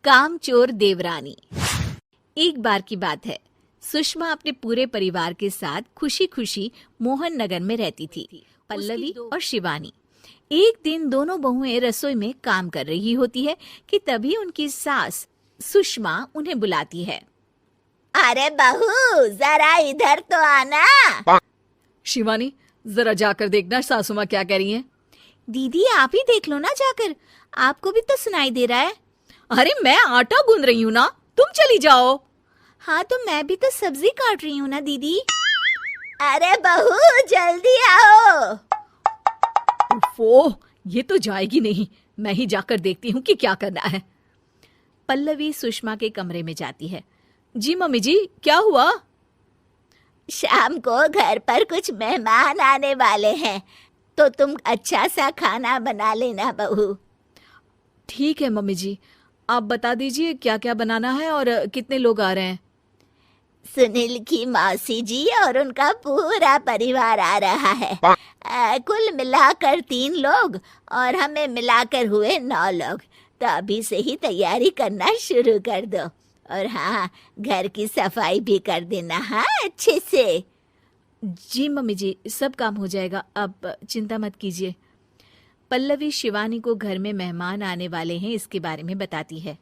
कामचोर देवरानी। एक बार की बात है, सुषमा अपने पूरे परिवार के साथ खुशी खुशी मोहन नगर में रहती थी। पल्लवी और शिवानी। एक दिन दोनों बहुएं रसोई में काम कर रही होती है कि तभी उनकी सास सुषमा उन्हें बुलाती है। अरे बहू, जरा इधर तो आना। शिवानी, जरा जाकर देखना सासू माँ क्या कह रही हैं। दीदी आप ही देख लो ना जाकर, आपको भी तो सुनाई दे रहा है। अरे मैं आटा गूंद रही हूँ ना, तुम चली जाओ। हाँ तो मैं भी तो सब्जी काट रही हूँ ना दीदी। अरे बहू जल्दी आओ। ओह, ये तो जाएगी नहीं, मैं ही जाकर देखती हूँ कि क्या करना है। पल्लवी सुषमा के कमरे में जाती है। जी मम्मी जी, क्या हुआ? शाम को घर पर कुछ मेहमान आने वाले हैं, तो तुम अच्छा सा खाना बना लेना बहू। ठीक है मम्मी जी, आप बता दीजिए क्या क्या बनाना है और कितने लोग आ रहे हैं। सुनील की मौसी जी और उनका पूरा परिवार आ रहा है। कुल मिलाकर 3 लोग और हमें मिलाकर हुए 9 लोग। तो अभी से ही तैयारी करना शुरू कर दो। और हाँ, घर की सफाई भी कर देना, हाँ अच्छे से। जी मम्मी जी, सब काम हो जाएगा, आप चिंता मत कीजिए। पल्लवी शिवानी को घर में मेहमान आने वाले हैं इसके बारे में बताती है।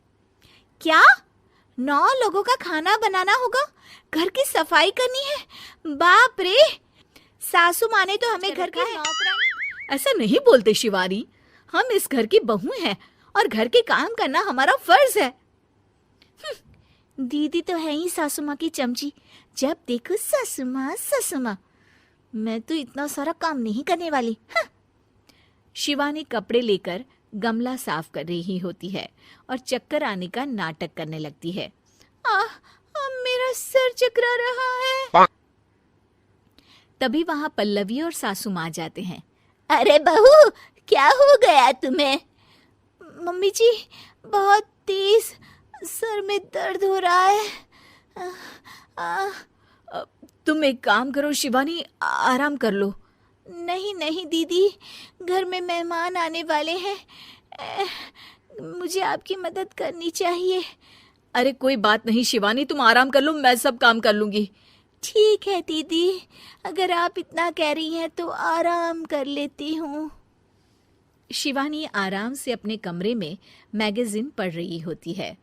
क्या 9 लोगों का खाना बनाना होगा, घर की सफाई करनी है? बाप रे, सासू माँ ने तो हमें घर की नौकरानी। ऐसा नहीं बोलते शिवानी, हम इस घर की बहू हैं और घर के काम करना हमारा फर्ज है। दीदी तो है ही सासू माँ की चमची, जब देखो सासू माँ सासू माँ। मैं तो इतना सारा काम नहीं करने वाली। हाँ। शिवानी कपड़े लेकर गमला साफ कर रही होती है और चक्कर आने का नाटक करने लगती है। मेरा सर चकरा रहा है। तभी वहां पल्लवी और सासू माँ जाते हैं। अरे बहू, क्या हो गया तुम्हें? मम्मी जी, बहुत तेज सर में दर्द हो रहा है। तुम एक काम करो शिवानी, आराम कर लो। नहीं नहीं दीदी, घर में मेहमान आने वाले हैं, मुझे आपकी मदद करनी चाहिए। अरे कोई बात नहीं शिवानी, तुम आराम कर लो, मैं सब काम कर लूंगी। ठीक है दीदी, अगर आप इतना कह रही हैं तो आराम कर लेती हूँ। शिवानी आराम से अपने कमरे में मैगजीन पढ़ रही होती है।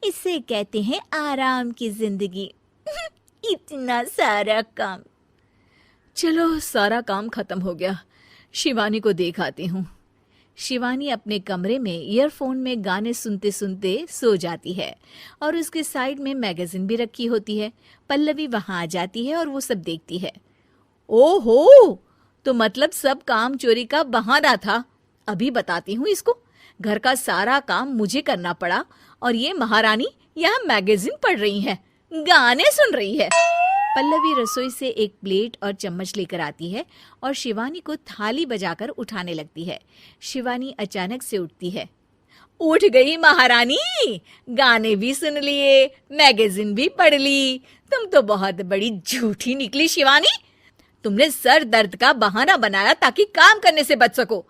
इसे कहते हैं आराम की जिंदगी। इतना सारा काम। चलो सारा काम खत्म हो गया, शिवानी को देख आती हूँ। शिवानी अपने कमरे में ईयरफोन में गाने सुनते सुनते सो जाती है और उसके साइड में मैगजीन भी रखी होती है। पल्लवी वहां आ जाती है और वो सब देखती है। ओहो, तो मतलब सब काम चोरी का बहाना था। अभी बताती हूँ इसको। घर का सारा काम मुझे करना पड़ा और ये महारानी यहाँ मैगजीन पढ़ रही है, गाने सुन रही है। पल्लवी रसोई से एक प्लेट और चम्मच लेकर आती है और शिवानी को थाली बजाकर उठाने लगती है। शिवानी अचानक से उठती है। उठ गई महारानी, गाने भी सुन लिए, मैगजीन भी पढ़ ली। तुम तो बहुत बड़ी झूठी निकली शिवानी। तुमने सर दर्द का बहाना बनाया ताकि काम करने से बच सको।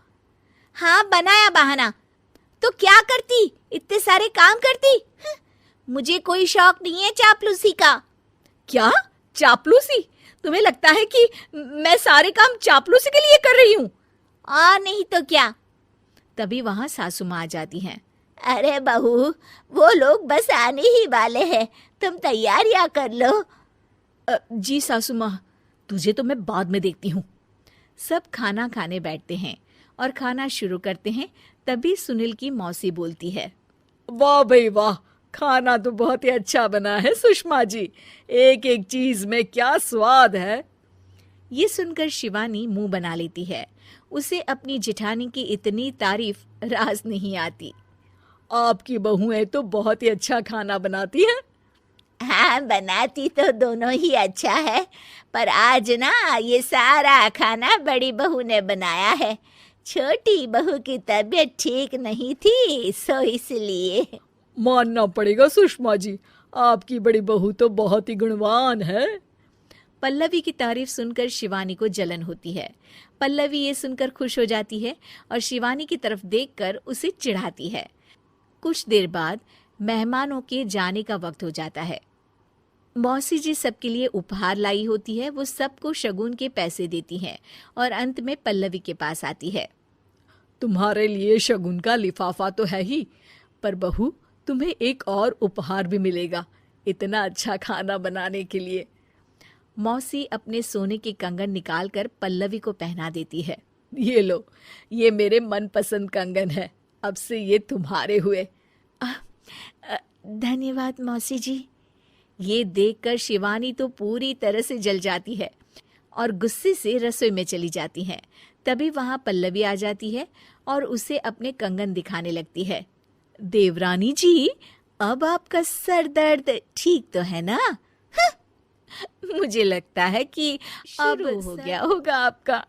हाँ बनाया बहाना, तो क्या करती, इतने सारे काम करती। मुझे कोई शौक नहीं है चापलूसी का। क्या चापलूसी? तुम्हें लगता है कि मैं सारे काम चापलूसी के लिए कर रही हूँ? और नहीं तो क्या। तभी वहां सासू माँ आ जाती हैं। अरे बहू, वो लोग बस आने ही वाले हैं, तुम तैयारियां कर लो। जी सासू माँ, तुझे तो मैं बाद में देखती हूँ। सब खाना खाने बैठते हैं और खाना शुरू करते हैं। तभी सुनील की मौसी बोलती है। वाह भाई वाह, खाना तो बहुत ही अच्छा बना है सुषमा जी, एक एक चीज में क्या स्वाद है। ये सुनकर शिवानी मुंह बना लेती है। उसे अपनी जेठानी की इतनी तारीफ रास नहीं आती। आपकी बहुएं तो बहुत ही अच्छा खाना बनाती हैं। हाँ, बनाती तो दोनों ही अच्छा है, पर आज ना ये सारा खाना बड़ी बहू ने बनाया है। छोटी बहू की तबीयत ठीक नहीं थी, सो इसलिए। मानना पड़ेगा सुषमा जी, आपकी बड़ी बहू तो बहुत ही गुणवान है। पल्लवी की तारीफ सुनकर शिवानी को जलन होती है। पल्लवी ये सुनकर खुश हो जाती है और शिवानी की तरफ देखकर उसे चिढ़ाती है। कुछ देर बाद मेहमानों के जाने का वक्त हो जाता है। मौसी जी सबके लिए उपहार लाई होती है, वो सबको शगुन के पैसे देती हैं और अंत में पल्लवी के पास आती है। तुम्हारे लिए शगुन का लिफाफा तो है ही, पर बहू तुम्हें एक और उपहार भी मिलेगा इतना अच्छा खाना बनाने के लिए। मौसी अपने सोने के कंगन निकालकर पल्लवी को पहना देती है। ये लो, ये मेरे मनपसंद कंगन है, अब से ये तुम्हारे हुए। धन्यवाद मौसी जी। ये देखकर शिवानी तो पूरी तरह से जल जाती है और गुस्से से रसोई में चली जाती है। तभी वहां पल्लवी आ जाती है और उसे अपने कंगन दिखाने लगती है। देवरानी जी, अब आपका सर दर्द ठीक तो है ना? मुझे लगता है कि अब शुरू हो सर गया होगा आपका।